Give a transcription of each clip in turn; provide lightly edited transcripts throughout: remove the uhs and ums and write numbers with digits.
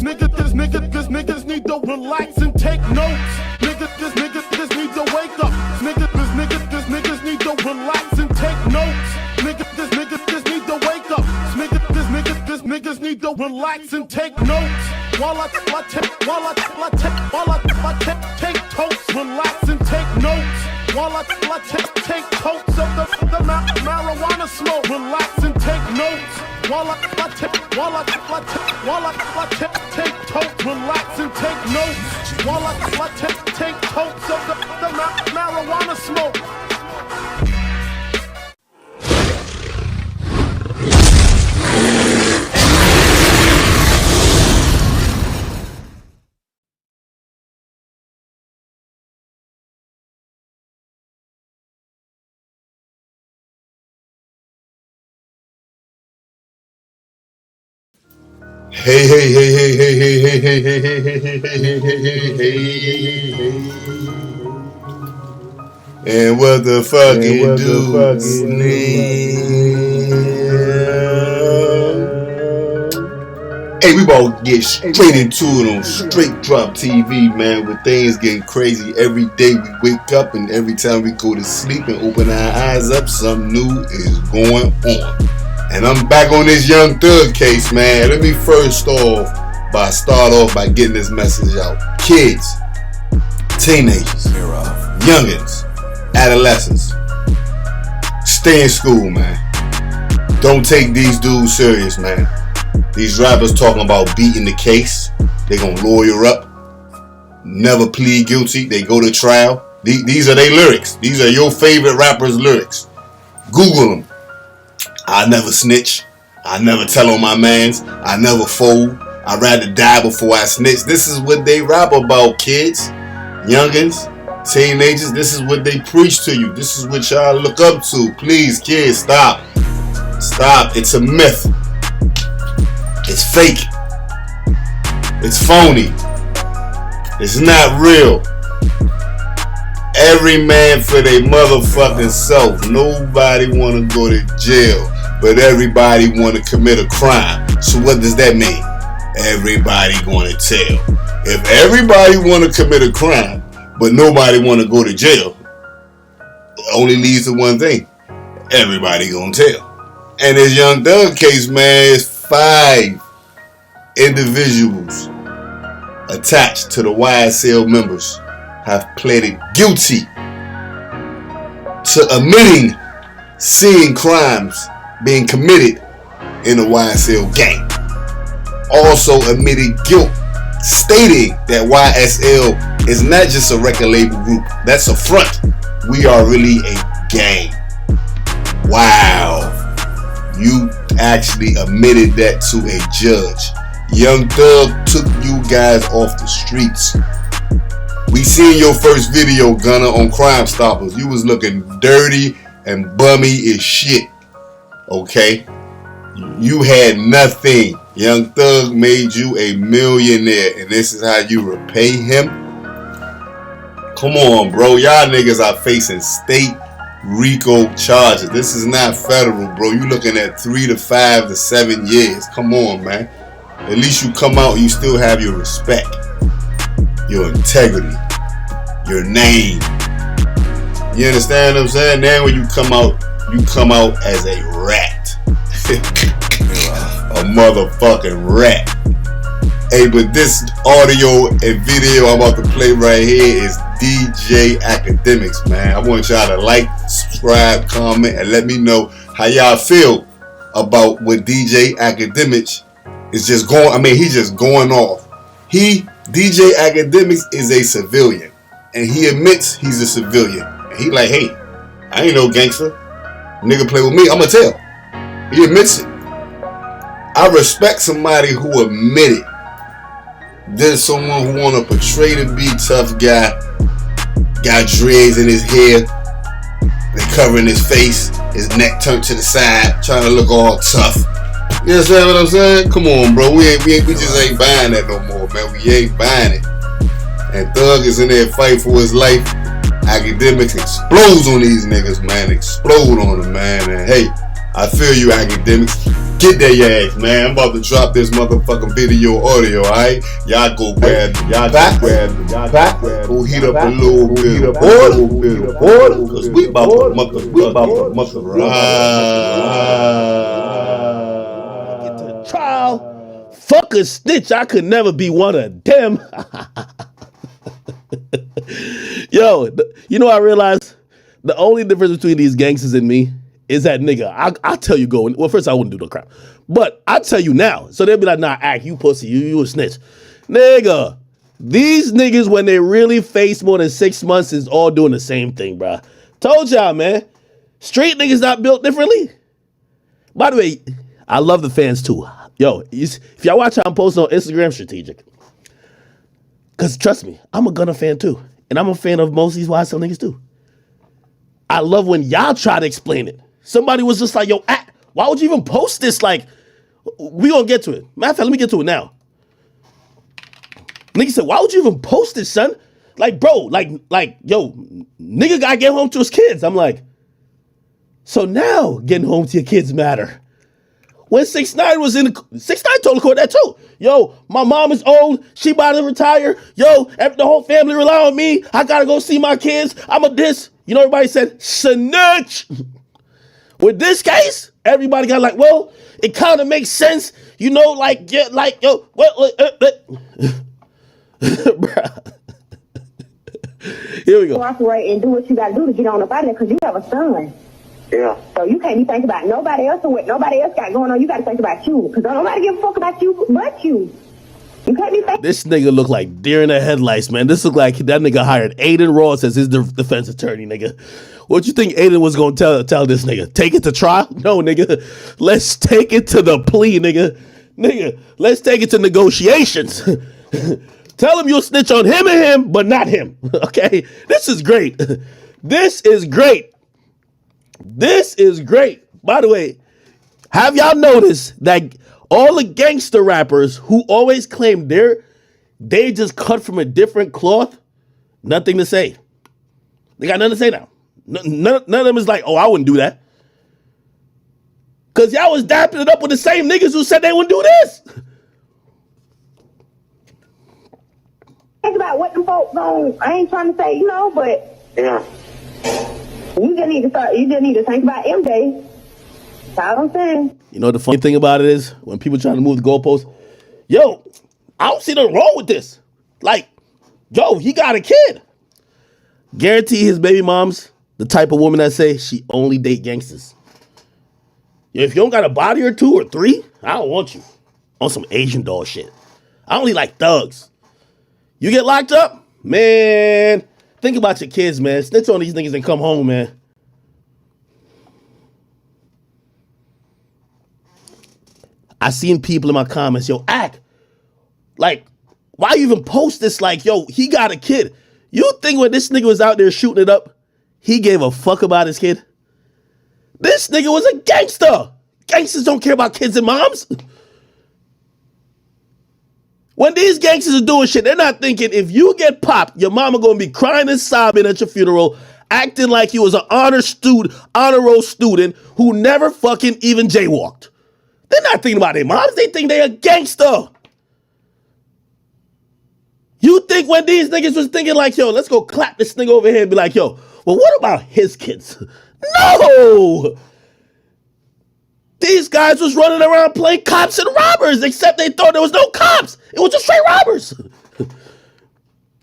Niggas need to relax and take notes. Niggas need to wake up. Niggas need to relax and take notes. Niggas need to wake up. Niggas need to relax and take notes. While I take totes, relax and take notes. While I take totes of the marijuana smoke, relax and take notes. While I take totes, relax and take notes. While I take totes of the marijuana smoke. Hey, and what the fucking dudes need. Hey, we about to get straight into it on Straight Drop TV, man, with things getting crazy every day we wake up and every time we go to sleep and open our eyes up, something new is going on. And I'm back on this Young Thug case, man. Let me first start off by getting this message out. Kids, teenagers, youngins, adolescents, stay in school, man. Don't take these dudes serious, man. These rappers talking about beating the case. They gonna lawyer up, never plead guilty. They go to trial. These are their lyrics. These are your favorite rappers' lyrics. Google them. I never snitch. I never tell on my mans. I never fold. I'd rather die before I snitch. This is what they rap about, kids, youngins, teenagers. This is what they preach to you. This is what y'all look up to. Please, kids, stop. Stop. It's a myth. It's fake. It's phony. It's not real. Every man for their motherfucking self. Nobody want to go to jail, but everybody want to commit a crime. So what does that mean? Everybody going to tell. If everybody want to commit a crime, but nobody want to go to jail, it only leads to one thing. Everybody going to tell. And this Young Thug case, man, is 5 individuals attached to the YSL members have pleaded guilty to admitting seeing crimes being committed in the YSL gang. Also admitted guilt, stating that YSL is not just a record label group. That's a front. We are really a gang. Wow. You actually admitted that to a judge. Young Thug took you guys off the streets. We seen your first video, Gunna, on Crime Stoppers. You was looking dirty and bummy as shit. Okay? You had nothing. Young Thug made you a millionaire, and this is how you repay him? Come on, bro. Y'all niggas are facing state RICO charges. This is not federal, bro. You looking at 3 to 5 to 7 years. Come on, man. At least you come out, you still have your respect, your integrity, your name. You understand what I'm saying? Now when you come out as a rat. A motherfucking rat. Hey, but this audio and video I'm about to play right here is DJ Akademiks, man. I want y'all to like, subscribe, comment, and let me know how y'all feel about what DJ Akademiks is just going. I mean, he's just going off. DJ Akademiks is a civilian, and he admits he's a civilian. And he like, hey, I ain't no gangster. Nigga play with me, I'ma tell. He admits it. I respect somebody who admitted. There's someone who wanna portray to be tough guy, got dreads in his hair, they covering his face, his neck turned to the side, trying to look all tough. You understand what I'm saying? Come on, bro. We just ain't buying that no more, man. We ain't buying it. And Thug is in there fighting for his life. Akademiks explodes on these niggas, man. Explode on them, man. And hey, I feel you, Akademiks. Get that your ass, man. I'm about to drop this motherfucking video audio, alright? Y'all go grab it. Y'all go grab it. Y'all go heat up a little bit of water. Cause we about to Get to trial. Fuck a snitch. I could never be one of them. Yo, you know, I realized the only difference between these gangsters and me is that nigga, I'll tell you going. Well, first I wouldn't do no crap, but I tell you now. So they'll be like, nah, act, you pussy, you a snitch. Nigga, these niggas, when they really face more than 6 months, is all doing the same thing, bruh. Told y'all, man. Street niggas not built differently. By the way, I love the fans too. Yo, if y'all watch how I'm posting on Instagram, strategic. Because trust me, I'm a Gunna fan too. And I'm a fan of most of these YSL niggas too. I love when y'all try to explain it. Somebody was just like, yo, why would you even post this? Like, we gonna get to it. Matter of fact, let me get to it now. Nigga said, why would you even post this, son? Like, bro, like, yo, nigga gotta get home to his kids. I'm like, so now getting home to your kids matter. When 6ix9ine was in the 6ix9ine told the court that too. Yo, my mom is old. She about to retire. Yo, the whole family rely on me. I gotta go see my kids. I'm a this. You know, everybody said, snitch. With this case, everybody got like, well, it kind of makes sense. You know, like, yeah, like, yo, what? Here we go. Cooperate and do what you gotta do to get on up out of there because you have a son. Yeah. So you can't be thinking about nobody else and what nobody else got going on. You gotta think about you because don't nobody give a fuck about you but you. You can't be thinking. This nigga look like deer in the headlights, man. This look like that nigga hired Aiden Ross as his defense attorney, nigga. What you think Aiden was gonna tell this nigga? Take it to trial? No, nigga. Let's take it to the plea, nigga. Nigga, let's take it to negotiations. Tell him you'll snitch on him and him, but not him. Okay? This is great. This is great. This is great. By the way, have y'all noticed that all the gangster rappers who always claim they just cut from a different cloth, nothing to say. They got nothing to say now. None of them is like, oh, I wouldn't do that. Because y'all was dapping it up with the same niggas who said they wouldn't do this. Think about what them folks on. I ain't trying to say, you know, but Yeah. you just need to start. You just need to think about MJ. That's all I'm saying. You know the funny thing about it is when people try to move the goalposts, yo, I don't see nothing wrong with this. Like, yo, he got a kid. Guarantee his baby mom's the type of woman that say she only date gangsters. Yo, if you don't got a body or 2 or 3, I don't want you. On some Asian doll shit. I only like thugs. You get locked up? Man, think about your kids, man. Snitch on these niggas and come home, man. I seen people in my comments, yo, act. Like, why you even post this? Like, yo, he got a kid. You think when this nigga was out there shooting it up, he gave a fuck about his kid? This nigga was a gangster. Gangsters don't care about kids and moms. When these gangsters are doing shit, they're not thinking if you get popped, your mama gonna be crying and sobbing at your funeral, acting like you was an honor roll student who never fucking even jaywalked. They're not thinking about their moms. They think they a gangster. You think when these niggas was thinking like, yo, let's go clap this nigga over here and be like, yo, well, what about his kids? No! These guys was running around playing cops and robbers, except they thought there was no cops. It was just straight robbers.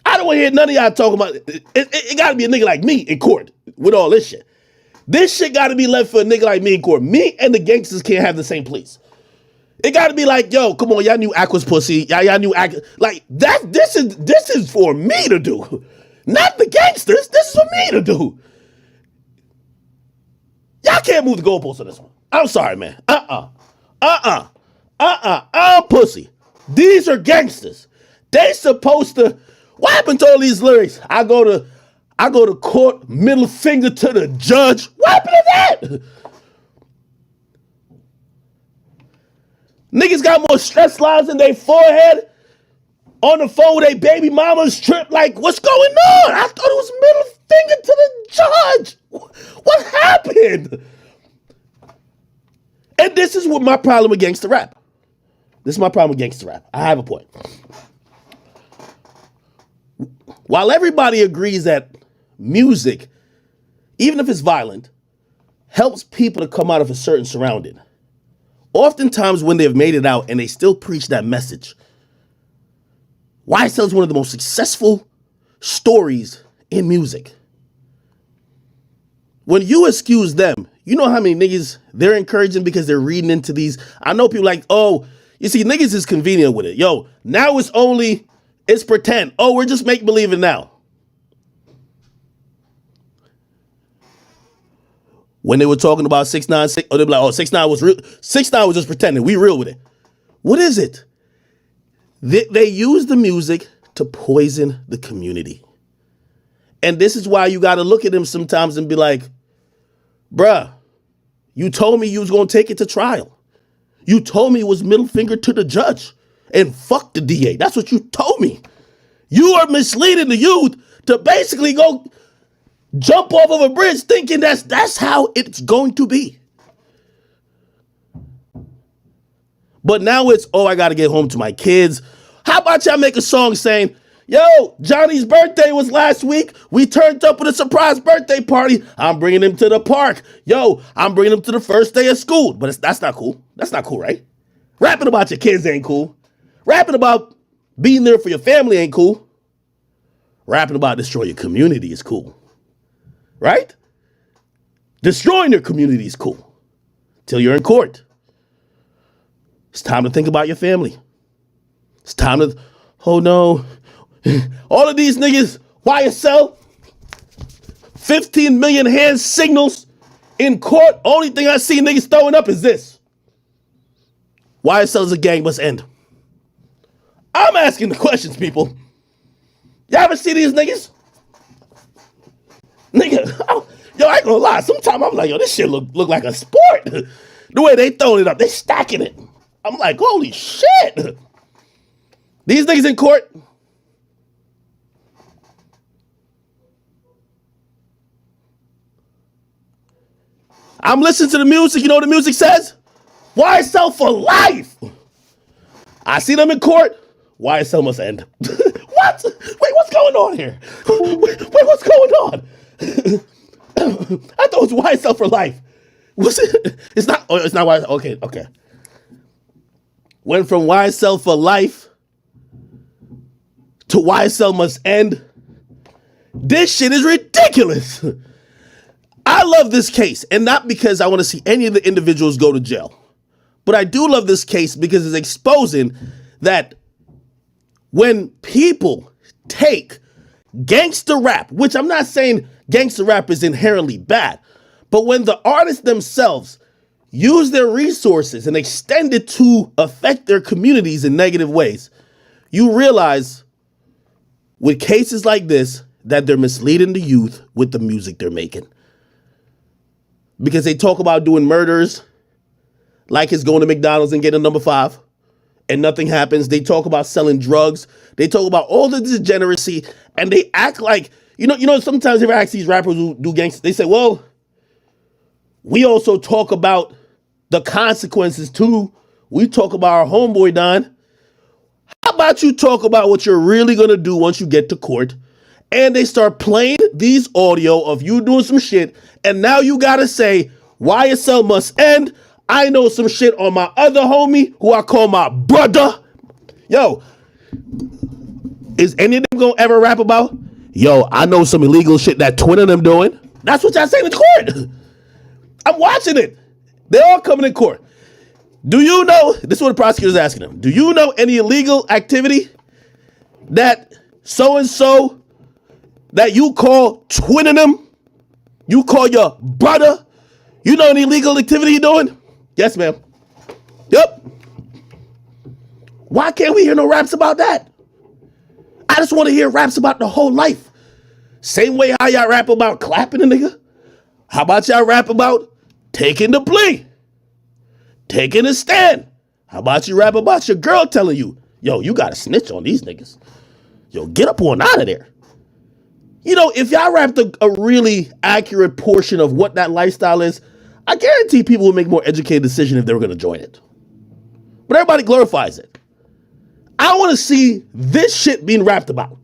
I don't want to hear none of y'all talking about it. It got to be a nigga like me in court with all this shit. This shit got to be left for a nigga like me in court. Me and the gangsters can't have the same pleas. It got to be like, yo, come on, y'all knew Ack was pussy. Y'all knew Ack. Like, this is for me to do. Not the gangsters. This is for me to do. Y'all can't move the goalposts on this one. I'm sorry, man. I'm pussy. These are gangsters. They supposed to. What happened to all these lyrics? I go to court, middle finger to the judge. What happened to that? Niggas got more stress lines in their forehead. On the phone with their baby mama's trip. Like, what's going on? I thought it was middle finger to the judge. What happened? And this is what my problem with gangster rap. This is my problem with gangster rap. I have a point. While everybody agrees that music, even if it's violent, helps people to come out of a certain surrounding, oftentimes when they've made it out and they still preach that message, YSL is one of the most successful stories in music. When you excuse them, you know how many niggas they're encouraging because they're reading into these. I know people like, oh, you see, niggas is convenient with it. Yo, now it's pretend. Oh, we're just make believing now. When they were talking about 6ix9ine, they'd be like, oh, 6ix9ine was real. 6ix9ine was just pretending. We real with it. What is it? They use the music to poison the community. And this is why you got to look at them sometimes and be like, bruh, you told me you was going to take it to trial. You told me it was middle finger to the judge and fuck the DA. That's what you told me. You are misleading the youth to basically go jump off of a bridge thinking that's how it's going to be. But now it's, oh, I got to get home to my kids. How about y'all make a song saying, yo, Johnny's birthday was last week. We turned up with a surprise birthday party. I'm bringing him to the park. Yo, I'm bringing him to the first day of school. But that's not cool. That's not cool, right? Rapping about your kids ain't cool. Rapping about being there for your family ain't cool. Rapping about destroying your community is cool. Right? Destroying your community is cool. Till you're in court. It's time to think about your family. It's time to, oh no. All of these niggas, YSL, 15 million hand signals in court. Only thing I see niggas throwing up is this. YSL is a gang must end. I'm asking the questions, people. Y'all ever see these niggas? Nigga, yo, I ain't gonna lie. Sometimes I'm like, yo, this shit look like a sport. The way they throwing it up, they stacking it. I'm like, holy shit. These niggas in court. I'm listening to the music. You know what the music says? YSL for life. I see them in court. YSL must end. What? Wait, what's going on here? Wait, what's going on? I thought it was YSL for life. Was it? It's not. Oh, it's not YSL. Okay. Went from YSL for life to YSL must end. This shit is ridiculous. I love this case, and not because I want to see any of the individuals go to jail, but I do love this case because it's exposing that when people take gangster rap, which I'm not saying gangster rap is inherently bad, but when the artists themselves use their resources and extend it to affect their communities in negative ways, you realize with cases like this that they're misleading the youth with the music they're making. Because they talk about doing murders like it's going to McDonald's and getting a number 5 and nothing happens. They talk about selling drugs. They talk about all the degeneracy and they act like, you know, sometimes if I ask these rappers who do gangsters, they say, well, we also talk about the consequences too. We talk about our homeboy Don. How about you talk about what you're really going to do once you get to court? And they start playing these audio of you doing some shit. And now you got to say, YSL must end. I know some shit on my other homie who I call my brother. Yo, is any of them going to ever rap about? Yo, I know some illegal shit that Twin of them doing. That's what y'all saying in court. I'm watching it. They're all coming in court. Do you know, this is what the prosecutor's asking them. Do you know any illegal activity that so-and-so that you call twinning them? You call your brother? You know any illegal activity you doing? Yes, ma'am. Yep. Why can't we hear no raps about that? I just want to hear raps about the whole life. Same way how y'all rap about clapping a nigga. How about y'all rap about taking the plea? Taking a stand. How about you rap about your girl telling you, yo, you got to snitch on these niggas. Yo, get up on out of there. You know, if y'all rapped a really accurate portion of what that lifestyle is, I guarantee people would make more educated decision if they were going to join it. But everybody glorifies it. I want to see this shit being rapped about.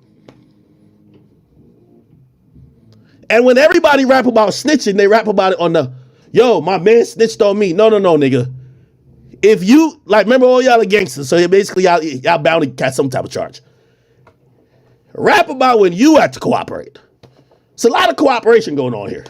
And when everybody rap about snitching, they rap about it on the, yo, my man snitched on me. No, nigga. If you, like, remember all y'all are gangsters, so basically y'all bound to catch some type of charge. Rap about when you have to cooperate. It's a lot of cooperation going on here.